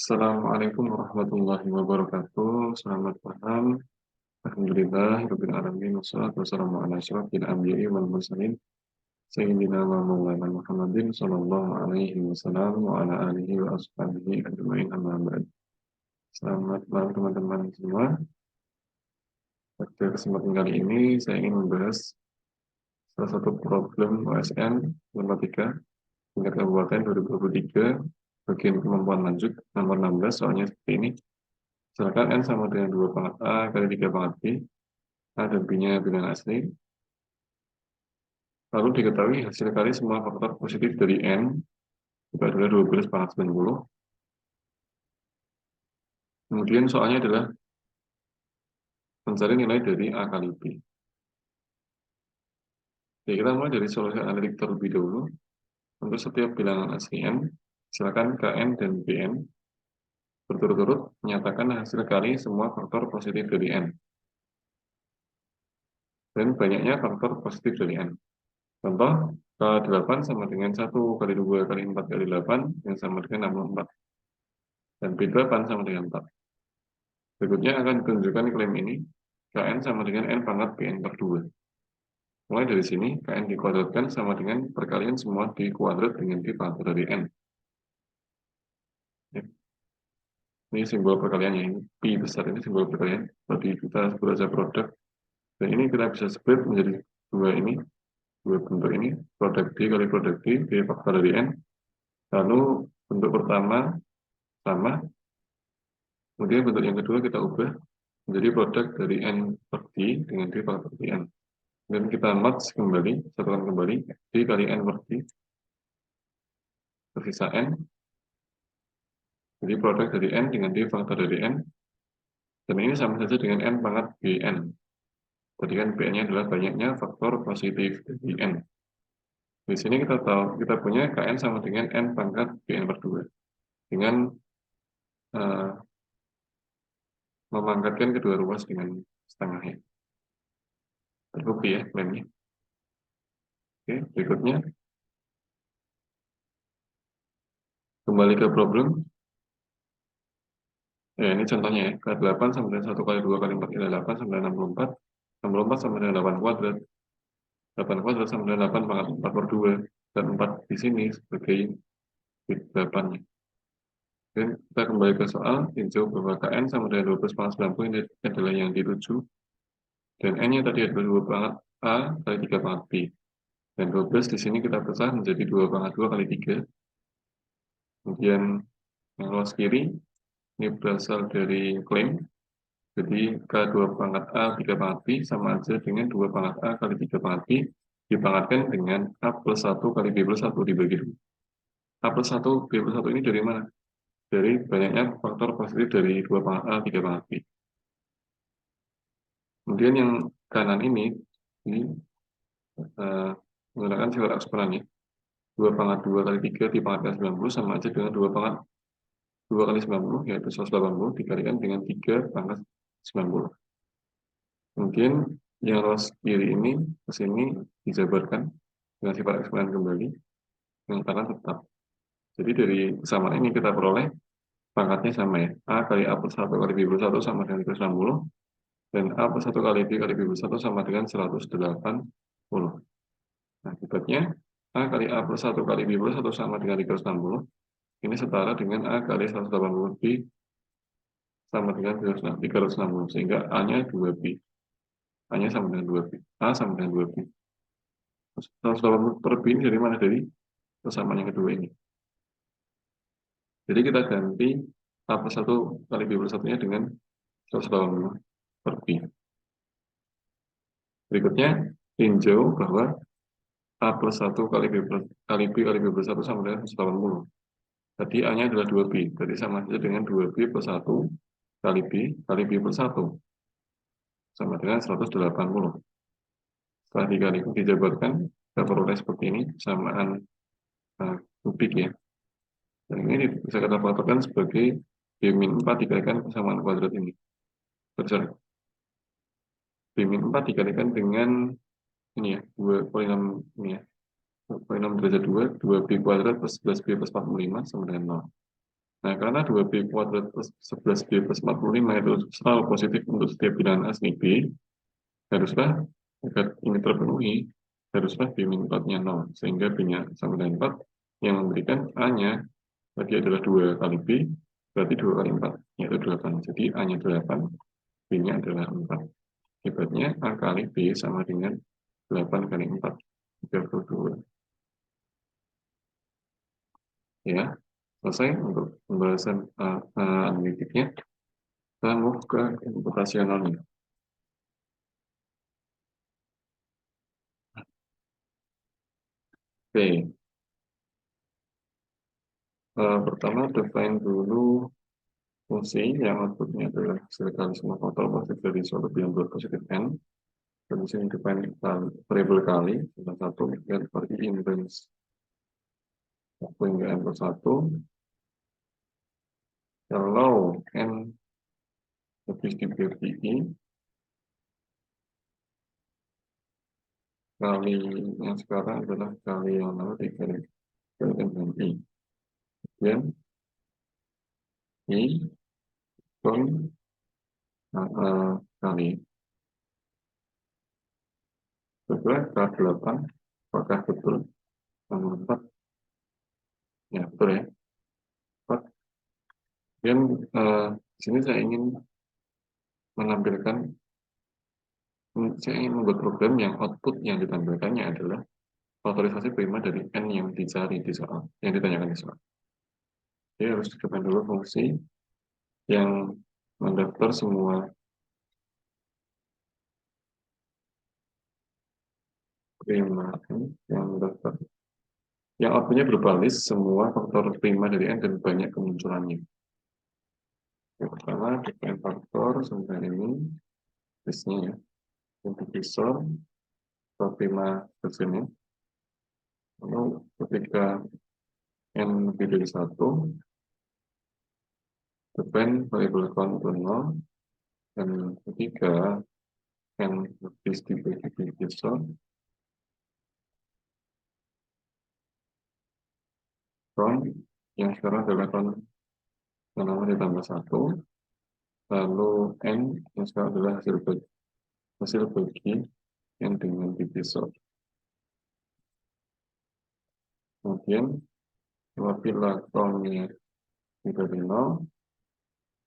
Assalamualaikum warahmatullahi wabarakatuh. Selamat malam. Alhamdulillah, rabbil alamin, wassalatu wassalamu ala asyrofil anbiya'i wal mursalin, sayyidina wa maulana Muhammadin sallallahu alaihi wasallam wa ala alihi wa ashabihi ajma'in, amma ba'd. Selamat malam teman-teman semua. Pada kesempatan kali ini saya ingin membahas salah satu problem OSN nomor 3 tingkat kabupaten 2023 bagian kemampuan lanjut nomor 16. Soalnya seperti ini. Misalkan N sama dengan 2 pangkat A kali 3 pangkat B, A dan B-nya bilangan asli. Lalu diketahui hasil kali semua faktor positif dari N, itu adalah 12 pangkat 90. Kemudian soalnya adalah mencari nilai dari A kali B. Jadi kita mulai dari solusi analitik terlebih dahulu. Untuk setiap bilangan asli N, silakan Kn dan Bn berturut-turut menyatakan hasil kali semua faktor positif dari N. Dan banyaknya faktor positif dari N. Contoh, K8 sama dengan 1 kali 2 kali 4 kali 8 yang sama dengan 64. Dan B8 sama dengan 4. Berikutnya akan ditunjukkan klaim ini, Kn sama dengan N pangkat Bn per 2. Mulai dari sini, Kn dikuadratkan sama dengan perkalian semua dikuadrat dengan D pangkat dari N. Ya. Ini simbol perkaliannya, ini Pi besar, ini simbol perkalian. Berarti kita sebut saja produk. Dan ini kita bisa split menjadi dua bentuk ini, produk D kali produk D faktor dari N. Lalu bentuk pertama sama, kemudian bentuk yang kedua kita ubah menjadi produk dari N per D dengan D faktor dari N. Dan kita match kembali, satukan kembali D kali N per D tersisa N. Jadi produk dari N dengan D faktor dari N. Dan ini sama saja dengan N pangkat Bn. Tadi kan Bn-nya adalah banyaknya faktor positif dari N. Di sini kita tahu, kita punya Kn sama dengan N pangkat Bn per 2. Dengan memangkatkan kedua ruas dengan setengahnya. Terbukti ya klaimnya. Oke, berikutnya. Kembali ke problem. Ya, ini contohnya ya. K8 sama dengan 1 kali 2 kali 4 kali 8 sama dengan 64. 64 sama dengan 8 kuadrat. 8 kuadrat sama dengan 8 pangkat 4 per 2. Dan 4 di sini sebagai bit 8-nya. Dan kita kembali ke soal. Tinjau bahwa Kn sama dengan 12 pangkat 90 ini adalah yang dituju. Dan N-nya tadi adalah 2 pangkat A kali 3 pangkat B. Dan 12 di sini kita pecah menjadi 2 pangkat 2 kali 3. Kemudian yang luas kiri ini berasal dari klaim. Jadi K2 pangkat A, 3 pangkat B sama aja dengan 2 pangkat A kali 3 pangkat B dipangkatkan dengan A plus 1 kali B plus 1 dibagi 2. A plus 1, B plus 1 ini dari mana? Dari banyaknya faktor positif dari 2 pangkat A, 3 pangkat B. Kemudian yang kanan ini menggunakan sifat eksponennya. 2 pangkat 2 kali 3 dipangkatkan 90 sama aja dengan 2 pangkat 2 kali 90, yaitu 180 dikalikan dengan 3 pangkat 90. Kemudian yang luas kiri ini ke sini dijabarkan dengan sifat eksponen kembali, yang kanan tetap. Jadi dari kesamaan ini kita peroleh pangkatnya sama ya. A kali A plus 1 kali B plus 1 sama dengan 360. Dan A plus 1 kali B kali B plus 1 sama dengan 180. Nah, akibatnya A kali A plus 1 kali B plus 1 sama dengan 360. Ini setara dengan A kali 180 B sama dengan 360. Sehingga A-nya 2B. A-nya sama dengan 2B. A sama dengan 2B. 180 per B ini dari mana? Dari persamaan yang kedua ini. Jadi kita ganti A plus 1 kali B plus 1-nya dengan 180 per B. Berikutnya, tinjau bahwa A plus 1 kali B kali B plus 1 sama dengan 180. Jadi A-nya adalah 2B. Jadi sama saja dengan 2B plus 1 kali B kali B plus 1. Sama dengan 180. Setelah dikalikan dijabarkan, kita peroleh seperti ini, samaan kubik ya. Dan ini bisa kita faktorkan sebagai B-4 dikalikan persamaan kuadrat ini. Sorry. B-4 dikalikan dengan ini ya, 2 polinom ini ya. Polinom derajat 2, 2B kuadrat plus 11B plus 45 sama dengan 0. Nah, karena 2b kuadrat plus 11b plus 45 itu selalu positif untuk setiap bilangan asli b, haruslah agar ini terpenuhi, haruslah b min 4-nya 0, sehingga b-nya sama dengan 4, yang memberikan a-nya tadi adalah 2 kali b, berarti 2 kali 4, yaitu 8. Jadi a-nya 8, b-nya adalah 4. Akibatnya a kali b sama dengan 8 kali 4, 32. Ya, selesai untuk pembahasan analitiknya. Kita move ke computasionalnya. Oke, pertama define dulu fungsi yang outputnya adalah hasil kali semua faktor positif dari suatu bilangan positif n. Dan di sini define variabel kali, salah satu dan berarti in range 1 hingga n plus 1. Kalau n lebih dari i, kali yang sekarang adalah kali yang lalu dikali n dengan i. Dan i ton kali setelah K8, apakah betul nomor 4? Ya, betul ya. 4. Dan di sini menampilkan, saya ingin membuat program yang output yang ditampilkannya adalah faktorisasi prima dari n yang dicari di soal, yang ditanyakan di soal. Jadi harus ditekan dulu fungsi yang mendaftar semua prima n yang mendaftar, yang outputnya berupa list semua faktor prima dari n dan banyak kemunculannya. Yang pertama, define faktor sebentar ini listnya ya, untuk divisor prima versionnya. Lalu ketika n lebih dari 1, define variable count to 0, dan ketika n lebih dibagi divisor, count yang sekarang adalah count yang ditambah 1, lalu n yang sekarang adalah hasil bagi n dengan divisor. Kemudian apabila count-nya tidak dari 0,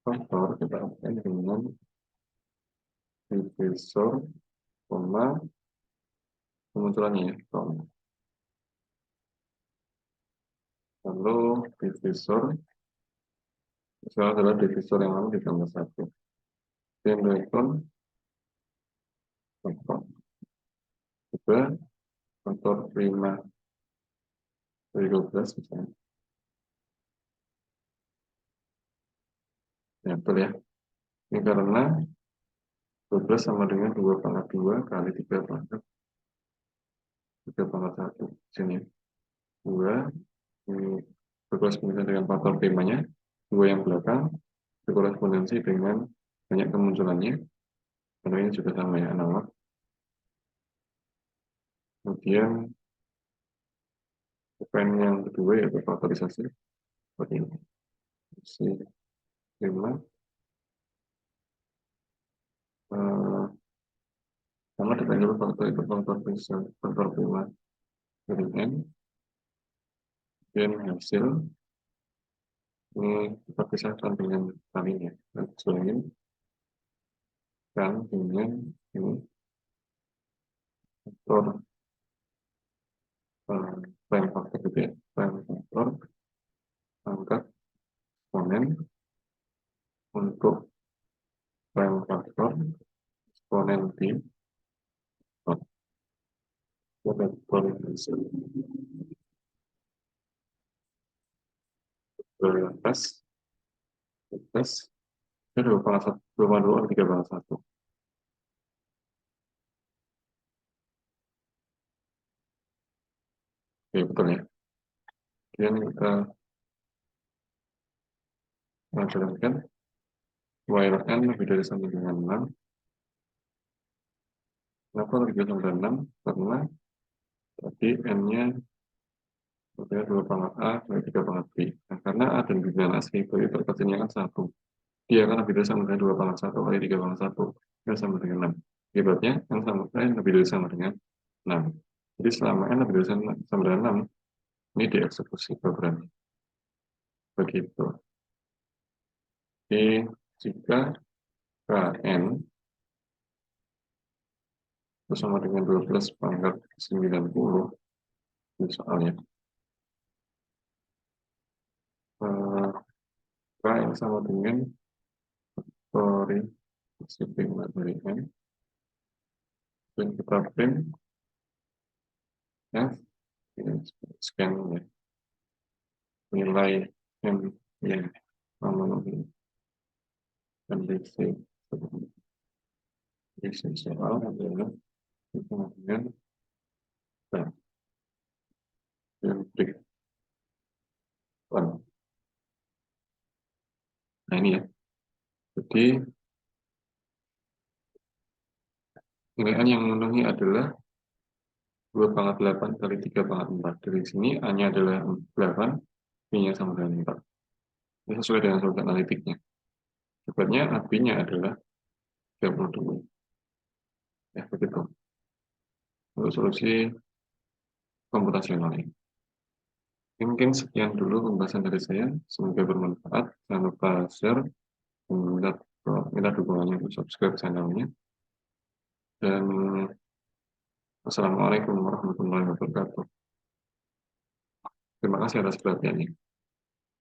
faktor kita akan dengan divisor, koma, kemunculannya ya, count. Lalu divisor, sekarang adalah divisor yang lalu ditambah 1. Dan return faktor. Juga faktor prima dari 12 misalnya. Ya, betul ya. Ini karena 12 sama dengan 2 pangkat 2 kali 3 pangkat 1. Sini 2, ini berkorespondensi dengan faktor primanya. 2 yang belakang berkorespondensi dengan banyak kemunculannya. Karena ini juga sama ya, analog. Kemudian event yang kedua yaitu faktorisasi. Seperti ini. Si prima. Sama dengan dulu faktor itu faktor prima dari n. Dan hasil ini kita pisahkan dengan kalinya. Dan selanjutnya kan dengan ini faktor prime faktor gitu ya, prime faktor angka eksponen untuk prime faktor eksponen t tes tes itu 2 3 pangkat 1. Oke, betul ya. Kemudian kita menjalankan while n lebih dari sama dengan 6. Kenapa lebih dari sama dengan 6? Karena tadi n-nya berarti 2 pangkat A, 3 pangkat B. Nah, karena A dan bilangan asli, berarti terkecilnya kan 1. Dia kan lebih dari sama dengan 2 pangkat 1 kali 3 pangkat 1, yang sama dengan 6. Akibatnya, yang sama, lebih dari sama dengan 6. Jadi selama n lebih dari sama dengan 6, ini dieksekusi programnya. Begitu. Jadi, jika Kn bersama dengan 12 pangkat 90, misalnya, K yang sama dengan story shipping dari N, dan kita print F, ini scan ya, nilai M yang memenuhi kondisi soal adalah dengan dan break one. Nah ini ya, jadi nilai N yang memenuhi adalah 2 pangkat 8 kali 3 pangkat 4. Dari sini A-nya adalah 8, B-nya sama dengan 4. Ini sesuai dengan solusi analitiknya. Sebabnya AB-nya adalah 32. Ya, begitu. Untuk solusi komputasional. Mungkin sekian dulu pembahasan dari saya. Semoga bermanfaat. Jangan lupa share dan minta dukungannya untuk subscribe channelnya. Dan wassalamualaikum warahmatullahi wabarakatuh. Terima kasih atas perhatiannya.